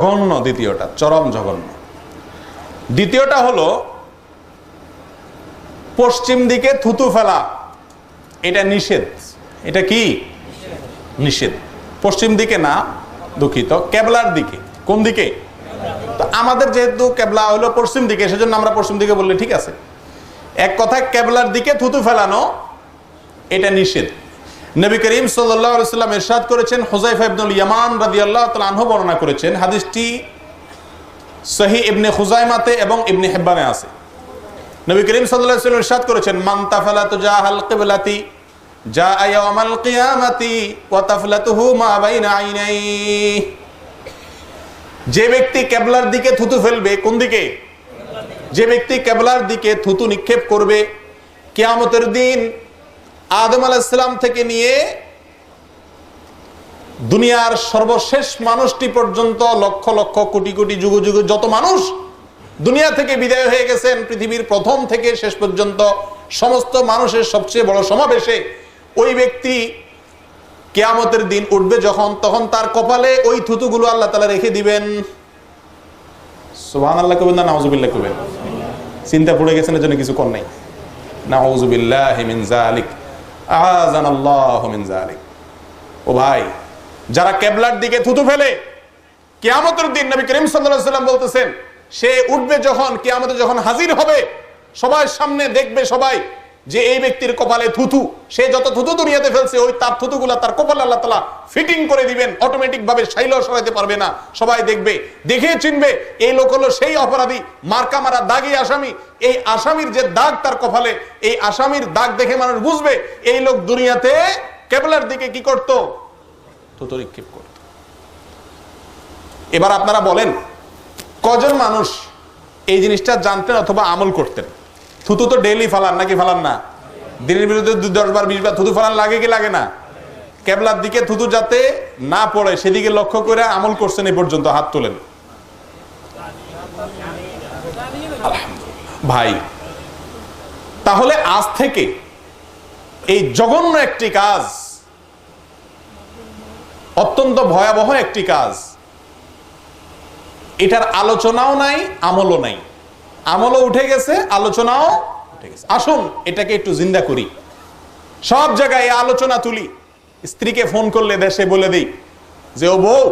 জঘন্য, দ্বিতীয়টা চরম জঘন্য। দ্বিতীয়টা হলো পশ্চিম দিকে থুতু ফেলা, এটা নিষেধ। এটা কি নিষেধ? পশ্চিম দিকে না, দুঃখিত, কেবলার দিকে। কোন দিকে? তো আমাদের যেহেতু কেবলা হলো পশ্চিম দিকে, সেজন্য আমরা পশ্চিম দিকে বললে ঠিক আছে। এক কথায় কেবলার দিকে থুতু ফেলানো এটা নিষেধ। নবী করিম সাল্লাল্লাহু আলাইহি ওয়াসাল্লাম ইরশাদ করেছেন, হুযায়ফা ইবনুল ইয়ামান রাদিয়াল্লাহু তাআলা আনহু বর্ণনা করেছেন, হাদিসটি সহিহ ইবনে খুযাইমাতে এবং ইবনে হিব্বানে আছে। নবী করিম সাল্লাল্লাহু আলাইহি ওয়াসাল্লাম ইরশাদ করেছেন, মান তাফালা তুজাহাল কিবলাতি জাআ ইয়াওমাল কিয়ামাতি ওয়া তাফলাতুহু মা বাইনা আইনাইহি। যে ব্যক্তি কেবলার দিকে থুতু ফেলবে, কোন দিকে? যে ব্যক্তি কেবলার দিকে থুতু নিক্ষেপ করবে, কিয়ামতের দিন আদম আলাইহিস সালাম থেকে নিয়ে দুনিয়ার সর্বশেষ মানুষটি পর্যন্ত লক্ষ লক্ষ কোটি কোটি যুগ যুগ যত মানুষ দুনিয়া থেকে বিদায় হয়ে গেছেন, পৃথিবীর প্রথম থেকে শেষ পর্যন্ত সমস্ত মানুষের সবচেয়ে বড় সমাবেশে ওই ব্যক্তি কিয়ামতের দিন উঠবে যখন, তখন তার কপালে ওই থুতুগুলো আল্লাহ তাআলা রেখে দিবেন। সুবহানাল্লাহ কবেন না নাউযুবিল্লাহ কবেন? চিন্তা পড়ে গেছেন, এর জন্য কিছু কর নাই। নাউযুবিল্লাহি মিন যালিক, আযানাল্লাহু মিন যালিক। ও ভাই, যারা কেবলার দিকে থুতু ফেলে কিয়ামতের দিন নবী করিম সাল্লাল্লাহু আলাইহি ওয়াসাল্লাম বলতেছেন, সে উঠবে যখন, কিয়ামতে যখন হাজির হবে, সবার সামনে দেখবে সবাই যে এই ব্যক্তির কপালে থুতু, সে যত থুতু দুনিয়াতে ফেলছে ওই তার থুতুগুলা তার কপালে আল্লাহ তাআলা ফিটিং করে দিবেন, অটোমেটিক ভাবে শাইলেও সরাইতে পারবে না। সবাই দেখবে, দেখে চিনবে এই লোক হলো সেই অপরাধী, মার্কা মারা দাগী আসামি। এই আসামির যে দাগ তার কপালে, এই আসামির দাগ দেখে মানুষ বুঝবে এই লোক দুনিয়াতে কেবলার দিকে কি করত? থুতু নিক্ষেপ করত। এবার আপনারা বলেন, কজন মানুষ এই জিনিসটা জানতেন অথবা আমল করতেন? থুতু তো ডেইলি ফালান, নাকি ফালান না? দিনের বিরুদ্ধে 10 বার 20 বার থুতু ফালান লাগে কি লাগে না? কেবলার দিকে থুতু যাতে না পড়ে সেদিকে লক্ষ্য করে আমল করছেন এই পর্যন্ত? হাত তোলেন। ভাই, তাহলে আজ থেকে এই জঘন্য একটি কাজ, অত্যন্ত ভয়াবহ একটি কাজ, এটার আলোচনাও নাই, আমলও নাই। আমলও উঠে গেছে, আলোচনাও উঠে গেছে। আসুন এটাকে একটু জিন্দা করি, সব জায়গায় আলোচনা তুলি। স্ত্রীকে ফোন করলে দেশে বলে দিই যে, ও বউ,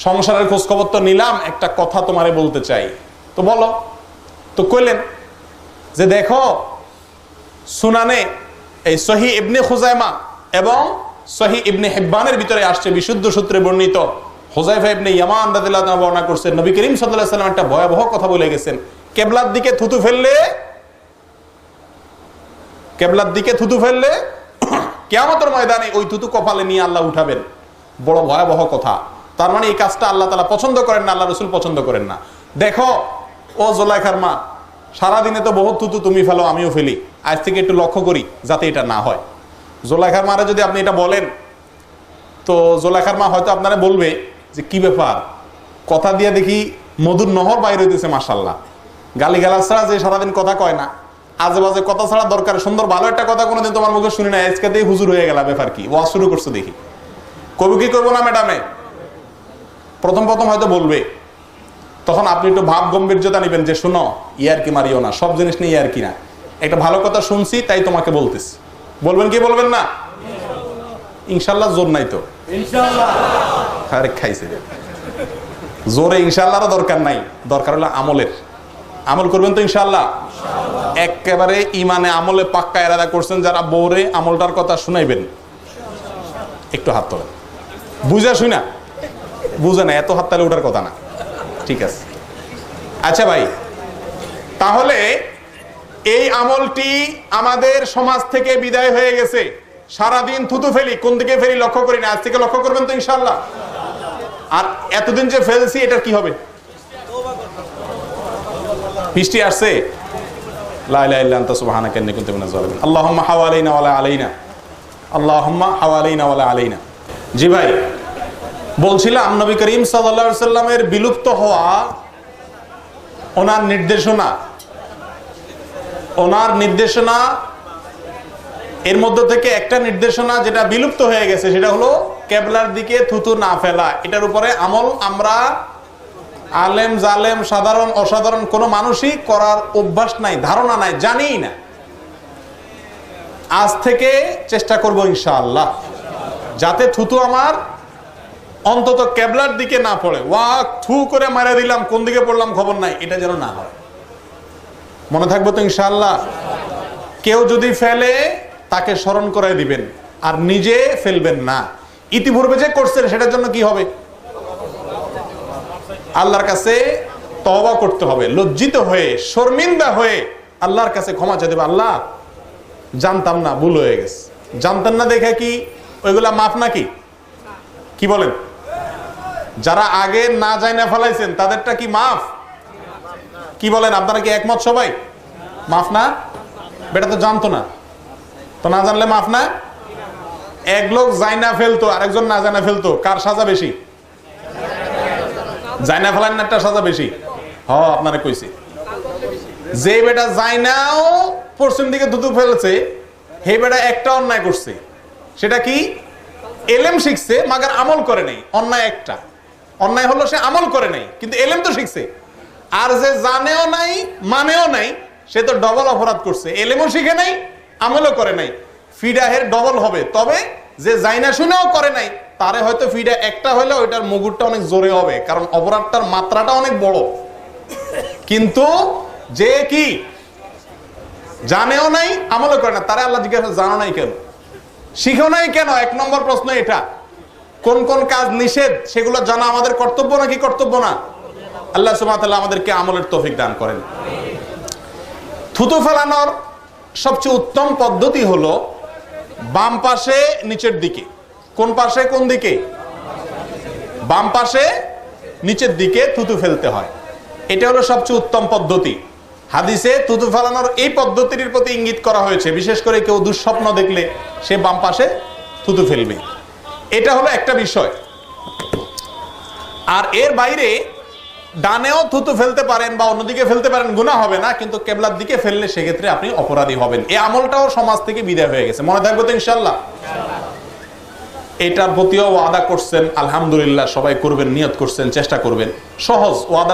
সংসারের খোঁজ খবর তো নিলাম, একটা কথা তোমারে বলতে চাই। তো বলো। তো কইলেন যে, দেখো সুনানে এই সহিহ ইবনে খুযাইমা এবং সহিহ ইবনে হিব্বানের ভিতরে আসছে, বিশুদ্ধ সূত্রে বর্ণিত, হুযায়ফা ইবনে ইয়ামান রাদিয়াল্লাহু তাআলা বর্ণনা করছেন, নবী করিম সাল্লাল্লাহু আলাইহি ওয়াসাল্লাম একটা ভয়াবহ কথা বলে গেছেন। কেবলার দিকে থুতু ফেললে, কেবলার দিকে থুতু ফেললে কিয়ামতের ময়দানে ওই থুতু কপালে নিয়ে আল্লাহ উঠাবেন। বড় ভয়াবহ কথা। তার মানে এই কাজটা আল্লাহ তাআলা পছন্দ করেন না, আল্লাহ রাসূল পছন্দ করেন না। দেখো ও জুলাইখার মা, সারাদিনে তো বহুত থুতু তুমি ফেলো, আমিও ফেলি, আজ থেকে একটু লক্ষ্য করি যাতে এটা না হয়। জুলাইখার মারে যদি আপনি এটা বলেন, তো জুলাইখার মা হয়তো আপনারা বলবে যে, কি ব্যাপার, কথা দিয়ে দেখি মধুর নহর বাইরে হইতেছে, মাশাআল্লাহ। গালিগালাজ ছাড়া যে সারাদিন কথা কয় না, আজে বাজে কথা ছাড়া দরকার সুন্দর ভালো একটা কথা কোনোদিন তোমার মুখে শুনি না, আজকেতেই হুজুর হয়ে গেল, ব্যাপার কি? ওয়াজ শুরু করছে দেখি। কবি কি করবো না ম্যাডামে? প্রথম প্রথম হয়তো বলবে, তখন আপনি একটু ভাব গম্ভীর্যতা নিবেন যে, শোনো, ইয়ার কি মারিও না, সব জিনিস নিয়ে ইয়ার কি না, একটা ভালো কথা শুনছি তাই তোমাকে বলতেছি। বলবেন কি বলবেন না? ইনশাল্লাহ জোর নাই তো? ইনশাল্লাহ। আরে খাইছে জোরে ইনশাল্লাহর দরকার নাই, দরকার হলো আমলের। আমল করবেন তো ইনশাল্লাহ? একেবারে ইমানে আমলে পাক্কা ইরাদা করছেন যারা, বউরে আমলটার কথা শুনাইবেন? একটু হাত তোলেন। বুঝা শুনা? বুঝে না, এত হাত তালে ওঠার কথা না। ঠিক আছে, আচ্ছা ভাই, তাহলে এই আমলটি আমাদের সমাজ থেকে বিদায় হয়ে গেছে। সারাদিন থুতু ফেলি, কোন দিকে ফেলি লক্ষ্য করি না, আজ থেকে লক্ষ্য করবেন তো ইনশাল্লাহ? আর এতদিন যে ফেলছি এটার কি হবে? বৃষ্টি আসছে। লা ইলাহা ইল্লা আনতা সুবহানাকা ইন্নী কুনতু মিনাজ জালিমিন। আল্লাহুম্মা হাওয়ালাইনা ওয়ালা আলাইনা, আল্লাহুম্মা হাওয়ালাইনা ওয়ালা আলাইনা। জি ভাই, বলছিলাম নবী করিম সাল্লাল্লাহু আলাইহি সাল্লামের বিলুপ্ত হওয়া ওনার নির্দেশনা এর মধ্যে থেকে একটা নির্দেশনা যেটা বিলুপ্ত হয়ে গেছে, সেটা হলো কেবলার দিকে থুতু না ফেলা, এটার উপরে আমল আমরা আলেম জালেম সাধারণ অসাধারণ কোনো মানুষই করার অভ্যাস নাই, ধারণা নাই, জানিই না। আজ থেকে চেষ্টা করব ইনশাআল্লাহ যাতে থুতু আমার অন্তত কেবলার দিকে না পড়ে। ওয়া থু করে মারা দিলাম, কোন দিকে পড়লাম খবর নাই, এটা যেন না হয়। মনে থাকবো তো ইনশাআল্লাহ? কেউ যদি ফেলে তাকে স্মরণ করে দিবেন, আর নিজে ফেলবেন না। ইতিপূর্বে যে করছেন সেটার জন্য কি হবে? আল্লাহর কাছে তওবা করতে হবে, লজ্জিত হয়ে শর্মিন্দা হয়ে আল্লাহর কাছে ক্ষমা চাইতে হবে। আল্লাহ জানতাম না, ভুল হয়ে গেছে। জানতেন না দেখে কি ওইগুলা মাফ নাকি? কি বলেন? যারা আগে না যায় না ফেলাইছেন তাদেরটা কি মাফ? কি বলেন আপনারা, কি একমত সবাই? মাফ না? বেটা তো জানতো না, তো না জানলে মাফ না? এক লোক জাইনা ফেলতো, আরেকজন না জানা ফেলতো, কার সাজা বেশি? জাইনা ফেলার না সাজা বেশি? আপনারা কইছি যে বেটা জাইনাও পশ্চিম দিকে থুতু ফেলছে, হে বেটা একটা অন্যায় করছে। সেটা কি? এলেম শিখছে মাগার আমল করে নাই। অন্যায় একটা, অন্যায় হলো সে আমল করে নাই, কিন্তু এলেম তো শিখছে। আর যে জানেও নাই মানেও নাই, সে তো ডবল অপরাধ করছে, এলেমও শিখে নাই আমলও করে নাই। ফিডাহের ডবল হবে। তবে যে জাইনা শুনেও করে নাই তারে হয়তো ফিডা একটা হলে ওইটার মুগুরটা অনেক জোরে হবে, কারণ অপরাধটার মাত্রাটা অনেক বড়। কিন্তু যে কি জানেও নাই আমলও করে না, তারা আল্লাহ জিজ্ঞাসা জানো নাই কেন, শিখো নাই কেন? এক নম্বর প্রশ্ন এটা। কোন কোন কাজ নিষেধ সেগুলো জানা আমাদের কর্তব্য নাকি কর্তব্য না? আল্লাহ সুবহানাহু ওয়া তাআলা আমাদেরকে আমলের তৌফিক দান করেন। থুতু ফেলানোর সবচেয়ে উত্তম পদ্ধতি হলো বাম পাশে নিচের দিকে। কোন পাশে? কোন দিকে? বাম পাশে নিচের দিকে থুতু ফেলতে হয়। এটা হলো সবচেয়ে উত্তম পদ্ধতি। হাদিসে থুতু ফেলানোর এই পদ্ধতির প্রতি ইঙ্গিত করা হয়েছে, বিশেষ করে কেউ দুঃস্বপ্ন দেখলে সে বাম পাশে থুতু ফেলবে। এটা হলো একটা বিষয়। আর এর বাইরে ডানেও থুতু ফেলতে পারেন বা অন্যদিকে ফেলতে পারেন, গুনাহ হবে না, কিন্তু কেবলার দিকে ফেললে সেক্ষেত্রে আপনি অপরাধী হবেন। এই আমলটাও সমাজ থেকে বিদায় হয়ে গেছে। মনে থাকবে তো ইনশাআল্লাহ? এটার প্রতিও ওয়াদা করছেন, আলহামদুলিল্লাহ, সবাই করবেন, নিয়ত করছেন, চেষ্টা করবেন। সহজ ওয়াদাটা।